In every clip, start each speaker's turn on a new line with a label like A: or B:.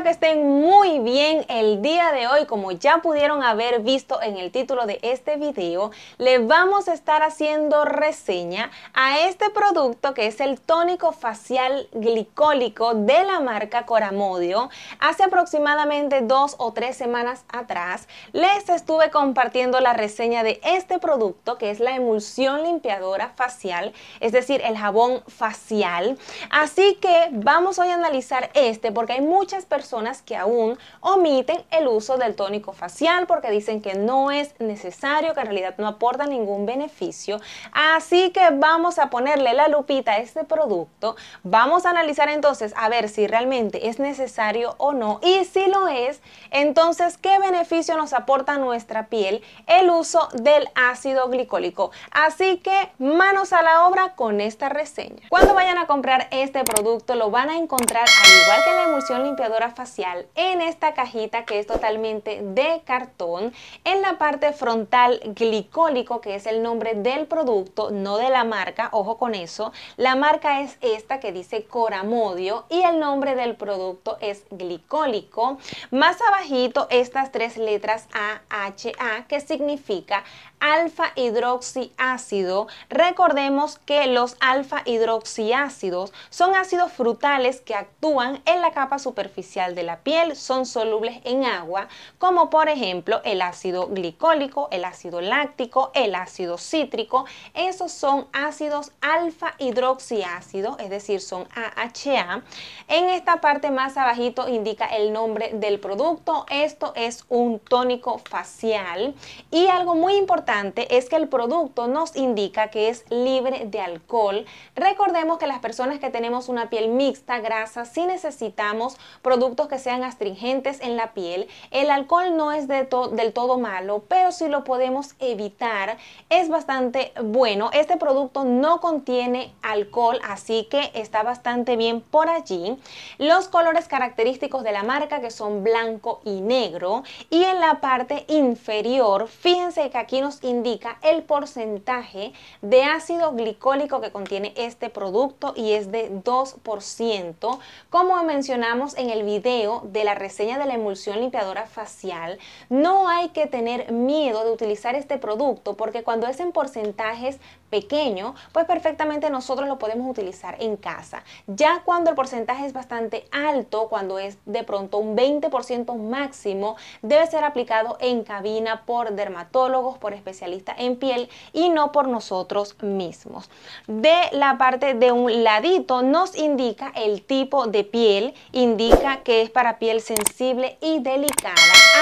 A: que estén muy bien el día de hoy. Como ya pudieron haber visto en el título de este video, le vamos a estar haciendo reseña a este producto que es el tónico facial glicólico de la marca Coramodio. Hace aproximadamente 2 o 3 semanas atrás les estuve compartiendo la reseña de este producto, que es la emulsión limpiadora facial, es decir, el jabón facial. Así que vamos hoy a analizar porque hay muchas personas que aún omiten el uso del tónico facial porque dicen que no es necesario, que en realidad no aporta ningún beneficio. Así que vamos a ponerle la lupita a este producto. Vamos a analizar entonces a ver si realmente es necesario o no, y si lo es, entonces qué beneficio nos aporta a nuestra piel el uso del ácido glicólico. Así que manos a la obra con esta reseña. Cuando vayan a comprar este producto lo van a encontrar, al igual que la emulsión limpiadora facial, en esta cajita que es totalmente de cartón. En la parte frontal, glicólico, que es el nombre del producto, no de la marca, ojo con eso. La marca es esta que dice Coramodio y el nombre del producto es glicólico. Más abajito estas 3 letras AHA, que significa alfa hidroxiácido. Recordemos que los alfa hidroxiácidos son ácidos frutales que actúan en la capa superficial de la piel, son solubles en agua, como por ejemplo el ácido glicólico, el ácido láctico, el ácido cítrico. Esos son ácidos alfa hidroxiácido, es decir, son AHA. En esta parte más abajito indica el nombre del producto. Esto es un tónico facial, y algo muy importante es que el producto nos indica que es libre de alcohol. Recordemos que las personas que tenemos una piel mixta, grasa, sí necesitamos productos que sean astringentes en la piel. El alcohol no es del todo malo, pero si lo podemos evitar es bastante bueno. Este producto no contiene alcohol, así que está bastante bien por allí. Los colores característicos de la marca, que son blanco y negro, y en la parte inferior fíjense que aquí nos indica el porcentaje de ácido glicólico que contiene este producto, y es de 2%. Como mencionamos en el video de la reseña de la emulsión limpiadora facial, no hay que tener miedo de utilizar este producto, porque cuando es en porcentajes pequeños, pues perfectamente nosotros lo podemos utilizar en casa. Ya cuando el porcentaje es bastante alto, cuando es de pronto un 20% máximo, debe ser aplicado en cabina por dermatólogos, por especialistas en piel, y no por nosotros mismos. De la parte de un ladito nos indica el tipo de piel, indica que es para piel sensible y delicada,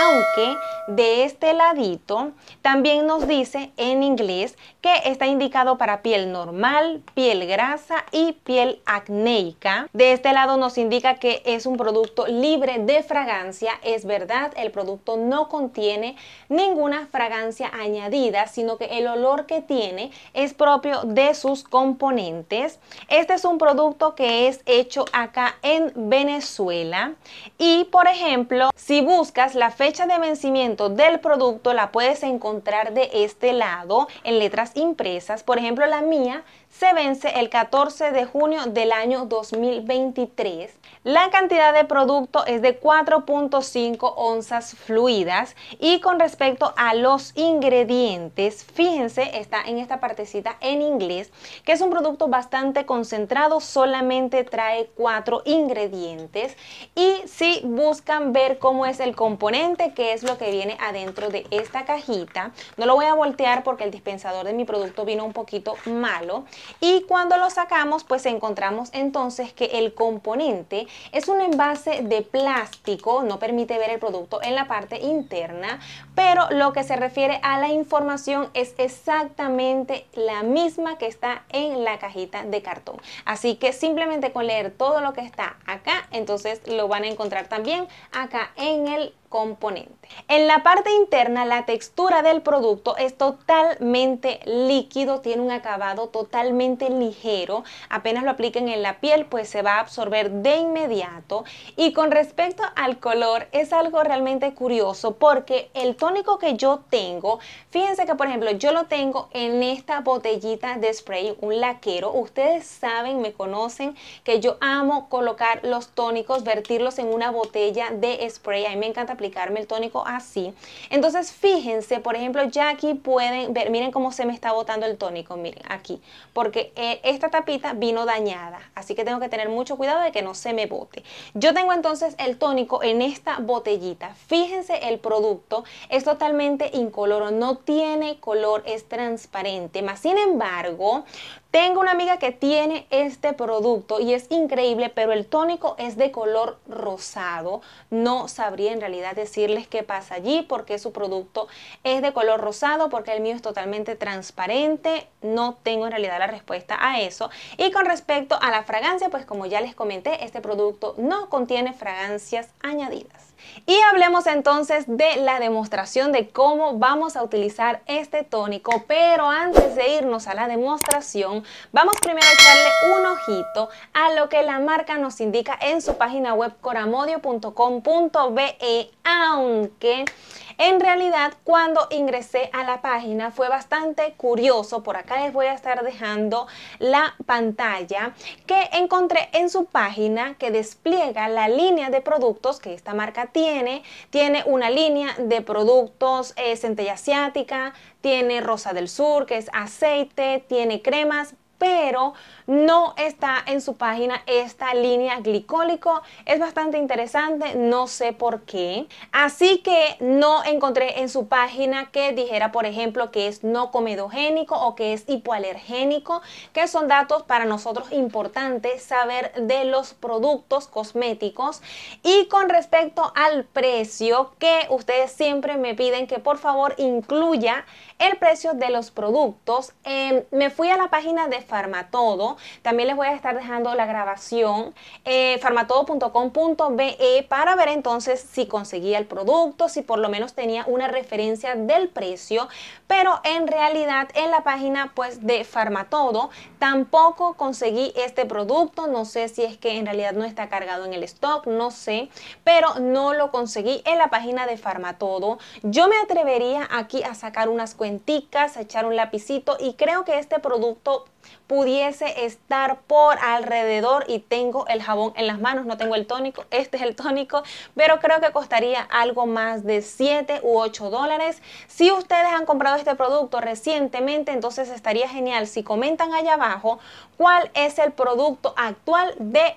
A: aunque de este ladito también nos dice en inglés que está indicado para piel normal, piel grasa y piel acnéica. De este lado nos indica que es un producto libre de fragancia. Es verdad, el producto no contiene ninguna fragancia añadida, sino que el olor que tiene es propio de sus componentes. Este es un producto que es hecho acá en Venezuela, y por ejemplo, si buscas la fecha de vencimiento del producto, la puedes encontrar de este lado en letras impresas. Por ejemplo, la mía se vence el 14 de junio del año 2023. La cantidad de producto es de 4.5 onzas fluidas, y con respecto a los ingredientes, fíjense, está en esta partecita en inglés, que es un producto bastante concentrado, solamente trae 4 ingredientes. Y si buscan ver cómo es el componente, que es lo que viene adentro de esta cajita, no lo voy a voltear porque el dispensador de mi producto vino un poquito malo. Y cuando lo sacamos, pues encontramos entonces que el componente es un envase de plástico, no permite ver el producto en la parte interna, pero lo que se refiere a la información es exactamente la misma que está en la cajita de cartón. Así que simplemente con leer todo lo que está acá, entonces lo van a encontrar también acá en el componente. En la parte interna, la textura del producto es totalmente líquido, tiene un acabado totalmente ligero. Apenas lo apliquen en la piel, pues se va a absorber de inmediato. Y con respecto al color, es algo realmente curioso porque el tónico que yo tengo, fíjense que por ejemplo yo lo tengo en esta botellita de spray, un laquero. Ustedes saben, me conocen, que yo amo colocar los tónicos, vertirlos en una botella de spray. A mí me encanta aplicarme el tónico así. Entonces fíjense, por ejemplo, ya aquí pueden ver, miren cómo se me está botando el tónico, miren aquí, porque esta tapita vino dañada, así que tengo que tener mucho cuidado de que no se me bote. Yo tengo entonces el tónico en esta botellita. Fíjense, el producto es totalmente incoloro, no tiene color, es transparente. Más sin embargo, tengo una amiga que tiene este producto y es increíble, pero el tónico es de color rosado. No sabría en realidad decirles qué pasa allí, porque su producto es de color rosado, porque el mío es totalmente transparente. No tengo en realidad la respuesta a eso. Y con respecto a la fragancia, pues como ya les comenté, este producto no contiene fragancias añadidas. Y hablemos entonces de la demostración de cómo vamos a utilizar este tónico, pero antes de irnos a la demostración, vamos primero a echarle un ojito a lo que la marca nos indica en su página web coramodio.com.be, aunque en realidad cuando ingresé a la página fue bastante curioso. Por acá les voy a estar dejando la pantalla que encontré en su página, que despliega la línea de productos que esta marca tiene. Tiene una línea de productos centella asiática, tiene rosa del sur, que es aceite, tiene cremas, pero no está en su página esta línea glicólico. Es bastante interesante, no sé por qué. Así que no encontré en su página que dijera, por ejemplo, que es no comedogénico o que es hipoalergénico, que son datos para nosotros importantes saber de los productos cosméticos. Y con respecto al precio, que ustedes siempre me piden que por favor incluya el precio de los productos, me fui a la página de Farmatodo. También les voy a estar dejando la grabación, farmatodo.com.be, para ver entonces si conseguía el producto, si por lo menos tenía una referencia del precio. Pero en realidad en la página pues de Farmatodo tampoco conseguí este producto. No sé si es que en realidad no está cargado en el stock, no sé, pero no lo conseguí en la página de Farmatodo. Yo me atrevería aquí a sacar unas cuenticas, a echar un lapicito, y creo que este producto pudiese estar por alrededor, y tengo el jabón en las manos, no tengo el tónico, este es el tónico, pero creo que costaría algo más de 7 u 8 dólares. Si ustedes han comprado este producto recientemente, entonces estaría genial si comentan allá abajo cuál es el producto actual de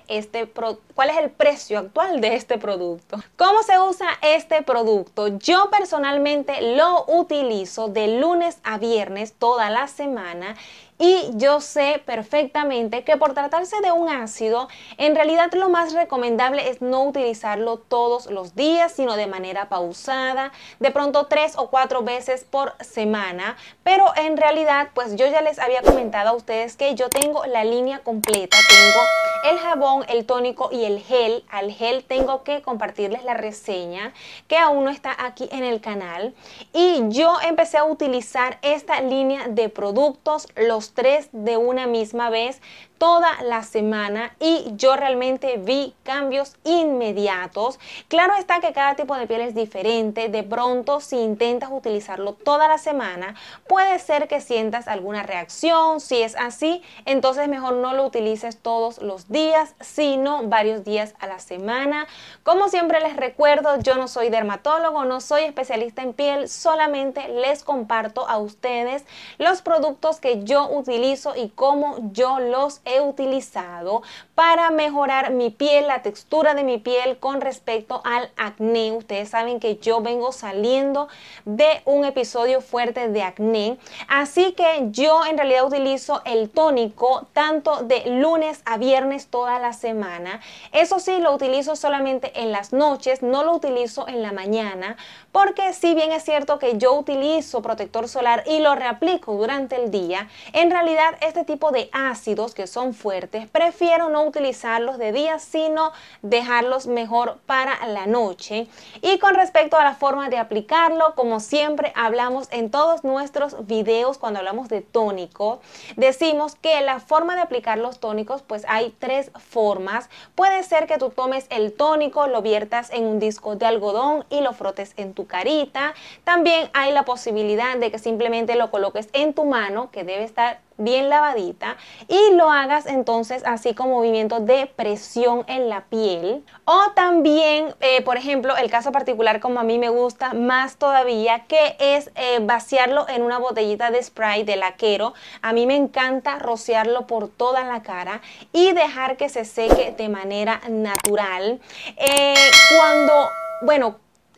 A: cuál es el precio actual de este producto. ¿Cómo se usa este producto? Yo personalmente lo utilizo de lunes a viernes toda la semana. Y yo sé perfectamente que por tratarse de un ácido, en realidad lo más recomendable es no utilizarlo todos los días, sino de manera pausada, de pronto 3 o 4 veces por semana. Pero en realidad, pues yo ya les había comentado a ustedes que yo tengo la línea completa, tengo el jabón, el tónico y el gel. Al gel tengo que compartirles la reseña, que aún no está aquí en el canal. Y yo empecé a utilizar esta línea de productos, los 3 de una misma vez, toda la semana, y yo realmente vi cambios inmediatos. Claro está que cada tipo de piel es diferente. De pronto, si intentas utilizarlo toda la semana, puede ser que sientas alguna reacción. Si es así, entonces mejor no lo utilices todos los días, sino varios días a la semana. Como siempre les recuerdo, yo no soy dermatólogo, no soy especialista en piel, solamente les comparto a ustedes los productos que yo utilizo y cómo yo los he utilizado para mejorar mi piel, la textura de mi piel con respecto al acné. Ustedes saben que yo vengo saliendo de un episodio fuerte de acné, así que yo en realidad utilizo el tónico tanto de lunes a viernes toda la semana. Eso sí, lo utilizo solamente en las noches, no lo utilizo en la mañana, porque si bien es cierto que yo utilizo protector solar y lo reaplico durante el día, en realidad este tipo de ácidos, que son son fuertes, prefiero no utilizarlos de día, sino dejarlos mejor para la noche. Y con respecto a la forma de aplicarlo, como siempre hablamos en todos nuestros videos cuando hablamos de tónico, decimos que la forma de aplicar los tónicos, pues hay tres formas. Puede ser que tú tomes el tónico, lo viertas en un disco de algodón y lo frotes en tu carita. También hay la posibilidad de que simplemente lo coloques en tu mano, que debe estar bien lavadita, y lo hagas entonces así con movimientos de presión en la piel. O también, por ejemplo, el caso particular como a mí me gusta más todavía, que es vaciarlo en una botellita de spray de laquero. A mí me encanta rociarlo por toda la cara y dejar que se seque de manera natural.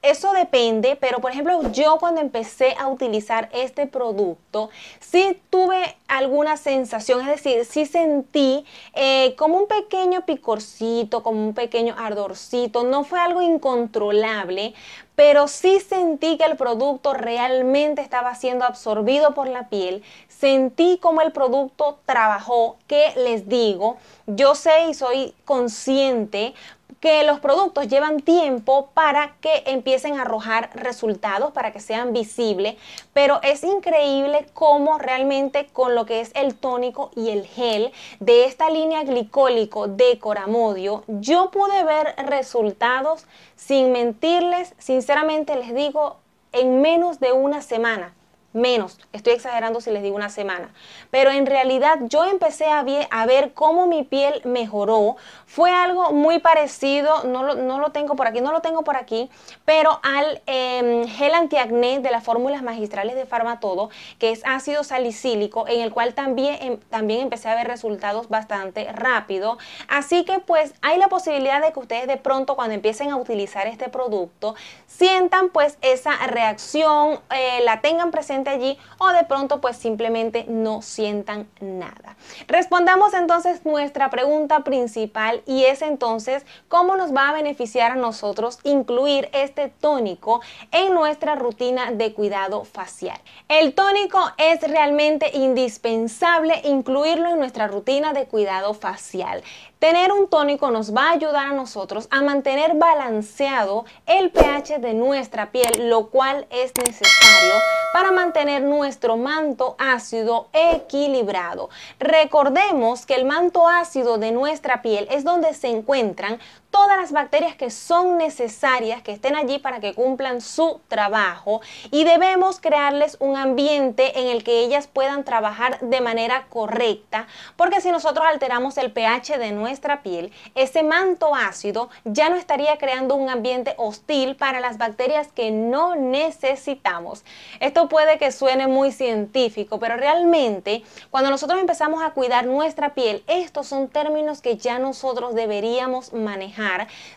A: Eso depende, pero por ejemplo yo cuando empecé a utilizar este producto sí tuve alguna sensación, es decir, sí sentí como un pequeño picorcito, como un pequeño ardorcito. No fue algo incontrolable, pero sí sentí que el producto realmente estaba siendo absorbido por la piel. Sentí como el producto trabajó, que les digo, yo sé y soy consciente que los productos llevan tiempo para que empiecen a arrojar resultados, para que sean visibles, pero es increíble cómo realmente con lo que es el tónico y el gel de esta línea glicólico de Coramodio, yo pude ver resultados sin mentirles, sinceramente les digo, en menos de una semana. Menos, estoy exagerando si les digo una semana, pero en realidad yo empecé a ver cómo mi piel mejoró. Fue algo muy parecido, no lo tengo por aquí, pero al gel antiacné de las fórmulas magistrales de Farmatodo, que es ácido salicílico, en el cual también empecé a ver resultados bastante rápido. Así que pues hay la posibilidad de que ustedes de pronto cuando empiecen a utilizar este producto sientan pues esa reacción, la tengan presente allí, o de pronto pues simplemente no sientan nada. Respondamos entonces nuestra pregunta principal, y es entonces cómo nos va a beneficiar a nosotros incluir este tónico en nuestra rutina de cuidado facial. El tónico es realmente indispensable incluirlo en nuestra rutina de cuidado facial. Tener un tónico nos va a ayudar a nosotros a mantener balanceado el pH de nuestra piel, lo cual es necesario para mantener nuestro manto ácido equilibrado. Recordemos que el manto ácido de nuestra piel es donde se encuentran todas las bacterias que son necesarias que estén allí para que cumplan su trabajo, y debemos crearles un ambiente en el que ellas puedan trabajar de manera correcta, porque si nosotros alteramos el pH de nuestra piel, ese manto ácido ya no estaría creando un ambiente hostil para las bacterias que no necesitamos. Esto puede que suene muy científico, pero realmente cuando nosotros empezamos a cuidar nuestra piel, estos son términos que ya nosotros deberíamos manejar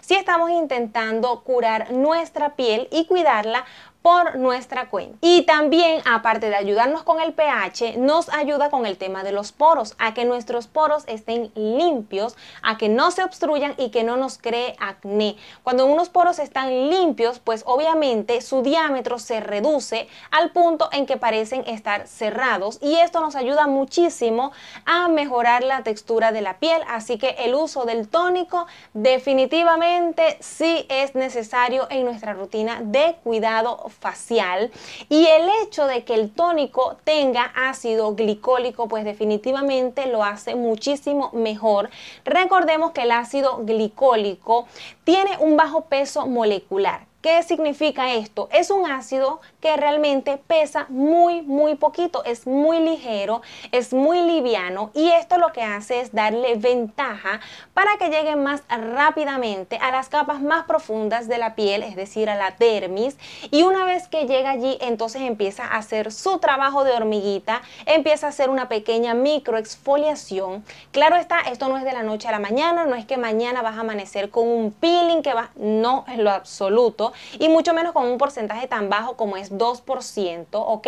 A: si estamos intentando curar nuestra piel y cuidarla por nuestra cuenta. Y también, aparte de ayudarnos con el pH, nos ayuda con el tema de los poros, a que nuestros poros estén limpios, a que no se obstruyan y que no nos cree acné. Cuando unos poros están limpios, pues obviamente su diámetro se reduce al punto en que parecen estar cerrados, y esto nos ayuda muchísimo a mejorar la textura de la piel. Así que el uso del tónico definitivamente sí es necesario en nuestra rutina de cuidado facial. Y el hecho de que el tónico tenga ácido glicólico pues definitivamente lo hace muchísimo mejor. Recordemos que el ácido glicólico tiene un bajo peso molecular. ¿Qué significa esto? Es un ácido que realmente pesa muy poquito, es muy ligero, es muy liviano, y esto lo que hace es darle ventaja para que llegue más rápidamente a las capas más profundas de la piel, es decir, a la dermis, y una vez que llega allí, entonces empieza a hacer su trabajo de hormiguita, empieza a hacer una pequeña microexfoliación. Claro está, esto no es de la noche a la mañana, no es que mañana vas a amanecer con un peeling que va, no, en lo absoluto. ácido y mucho menos con un porcentaje tan bajo como es 2%, ¿ok?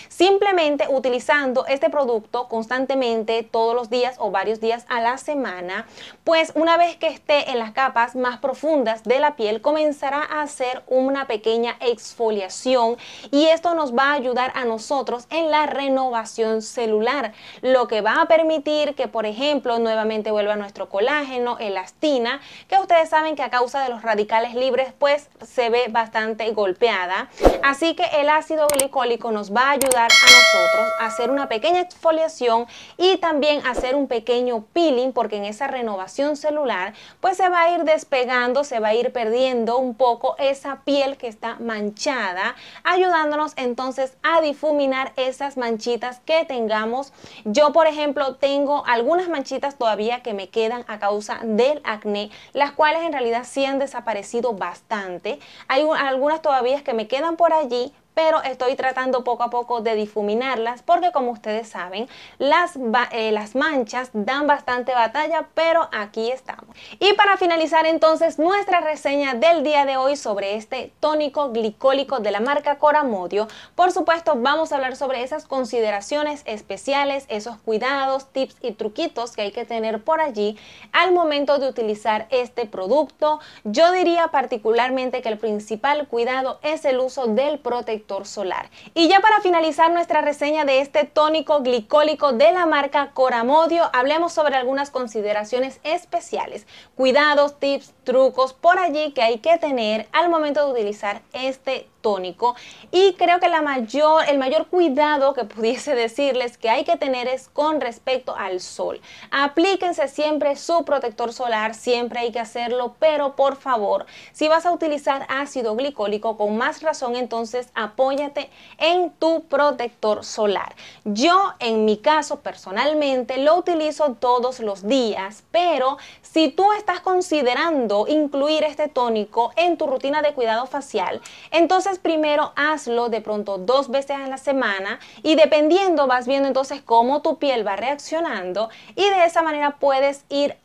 A: Simplemente utilizando este producto constantemente todos los días o varios días a la semana, pues una vez que esté en las capas más profundas de la piel comenzará a hacer una pequeña exfoliación y esto nos va a ayudar a nosotros en la renovación celular, lo que va a permitir que, por ejemplo, nuevamente vuelva nuestro colágeno, elastina, que ustedes saben que a causa de los radicales libres pues se ve bastante golpeada. Así que el ácido glicólico nos va a ayudar a nosotros a hacer una pequeña exfoliación y también hacer un pequeño peeling, porque en esa renovación celular pues se va a ir despegando, se va a ir perdiendo un poco esa piel que está manchada, ayudándonos entonces a difuminar esas manchitas que tengamos. Yo, por ejemplo, tengo algunas manchitas todavía que me quedan a causa del acné, las cuales en realidad sí han desaparecido bastante. Hay algunas todavía que me quedan por allí, pero estoy tratando poco a poco de difuminarlas porque, como ustedes saben, las manchas dan bastante batalla, pero aquí estamos. Y para finalizar entonces nuestra reseña del día de hoy sobre este tónico glicólico de la marca Coramodio, por supuesto vamos a hablar sobre esas consideraciones especiales, esos cuidados, tips y truquitos que hay que tener por allí al momento de utilizar este producto. Yo diría particularmente que el principal cuidado es el uso del protector solar. Y ya para finalizar nuestra reseña de este tónico glicólico de la marca Coramodio, hablemos sobre algunas consideraciones especiales, cuidados, tips, trucos por allí que hay que tener al momento de utilizar este tónico. Y creo que el mayor cuidado que pudiese decirles que hay que tener es con respecto al sol. Aplíquense siempre su protector solar, siempre hay que hacerlo, pero por favor, si vas a utilizar ácido glicólico, con más razón entonces apóyate en tu protector solar. Yo en mi caso personalmente lo utilizo todos los días, pero si tú estás considerando incluir este tónico en tu rutina de cuidado facial, entonces primero hazlo de pronto 2 veces a la semana y dependiendo vas viendo entonces cómo tu piel va reaccionando y de esa manera puedes ir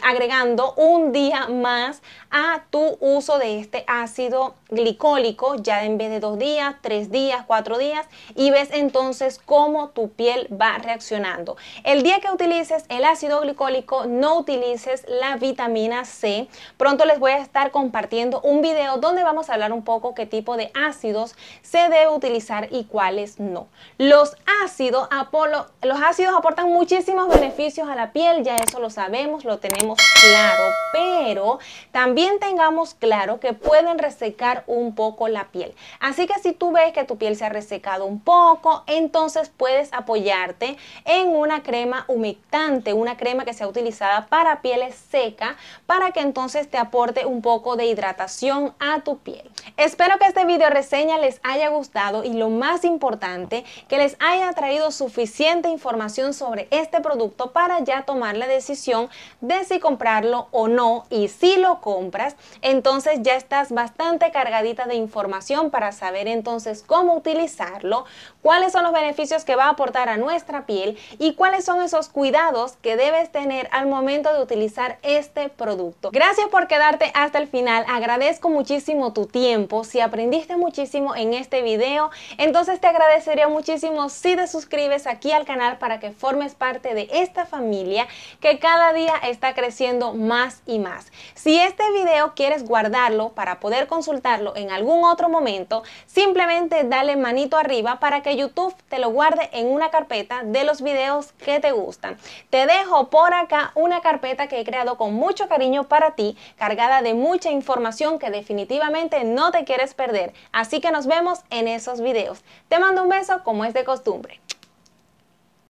A: agregando un día más a tu uso de este ácido glicólico, ya en vez de 2 días, 3 días, 4 días, y ves entonces cómo tu piel va reaccionando. El día que utilices el ácido glicólico no utilices la vitamina C. Pronto les voy a estar compartiendo un video donde vamos a hablar un poco qué tipo de ácidos se debe utilizar y cuáles no. Los ácidos aportan muchísimos beneficios a la piel, ya eso lo sabemos, lo tenemos claro, pero también tengamos claro que pueden resecar un poco la piel. Así que si tú ves que tu piel se ha resecado un poco, entonces puedes apoyarte en una crema humectante, una crema que sea utilizada para pieles secas, para que entonces te aporte un poco de hidratación a tu piel. Espero que este video reseña les haya gustado y lo más importante, que les haya traído suficiente información sobre este producto para ya tomar la decisión de si comprarlo o no. Y si lo compras, entonces ya estás bastante cargadita de información para saber entonces cómo utilizarlo, cuáles son los beneficios que va a aportar a nuestra piel y cuáles son esos cuidados que debes tener al momento de utilizar este producto. Gracias por quedarte hasta el final, agradezco muchísimo tu tiempo. Si aprendiste muchísimo en este video, entonces te agradecería muchísimo si te suscribes aquí al canal para que formes parte de esta familia que cada día está creciendo más y más. Si este video quieres guardarlo para poder consultarlo en algún otro momento, simplemente dale manito arriba para que YouTube te lo guarde en una carpeta de los videos que te gustan. Te dejo por acá una carpeta que he creado con mucho cariño para ti, cargada de mucha información que definitivamente no te quieres perder. Así que nos vemos en esos videos. Te mando un beso como es de costumbre.